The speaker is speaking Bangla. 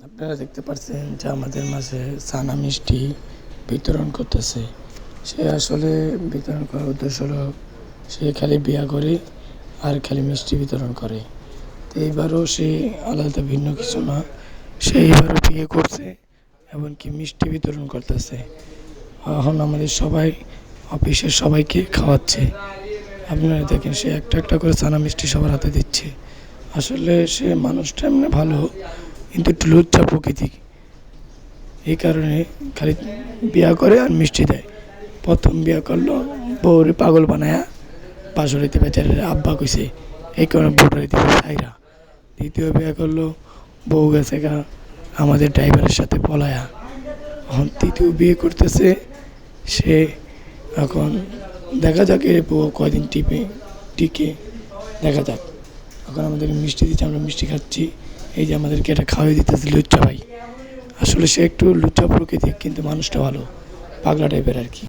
আপনারা দেখতে পাচ্ছেন যে আমাদের মাঝে ছানা মিষ্টি বিতরণ করতেছে। সে আসলে বিতরণ করার উদ্দেশ্য হলো সে খালি বিয়া করে আর খালি মিষ্টি বিতরণ করে। তো এইবারও সে আলাদা ভিন্ন কিছু না, সে এবারও বিয়ে করছে এমনকি মিষ্টি বিতরণ করতেছে। এখন আমাদের সবাই অফিসের সবাইকে খাওয়াচ্ছে। আপনারা দেখেন সে একটা একটা করে ছানা মিষ্টি সবার হাতে দিচ্ছে। আসলে সে মানুষটা এমনি ভালো, কিন্তু একটু লুচ্চা প্রকৃতি। এই কারণে খালি বিয়া করে আর মিষ্টি দেয়। প্রথম বিয়া করলো, বউরে পাগল বানায়া বাসরিতে বেচারের আব্বা কইছে, এই কারণে বউটারে দিতে চাইরা। দ্বিতীয় বিয়া করলো, বউ গেছে গা আমাদের ড্রাইভারের সাথে পলায়া। এখন তৃতীয় বিয়ে করতেছে সে। এখন দেখা যাক এর বউ কয়দিন টিকে দেখা যাক। এখন আমাদের মিষ্টি দিচ্ছে, আমরা মিষ্টি খাচ্ছি। এই যে আমাদেরকে এটা খাওয়াই দিতেছে লুচ্চা ভাই। আসলে সে একটু লুচ্চা প্রকৃতি, কিন্তু মানুষটা ভালো, পাগলা টাইপের আর কি।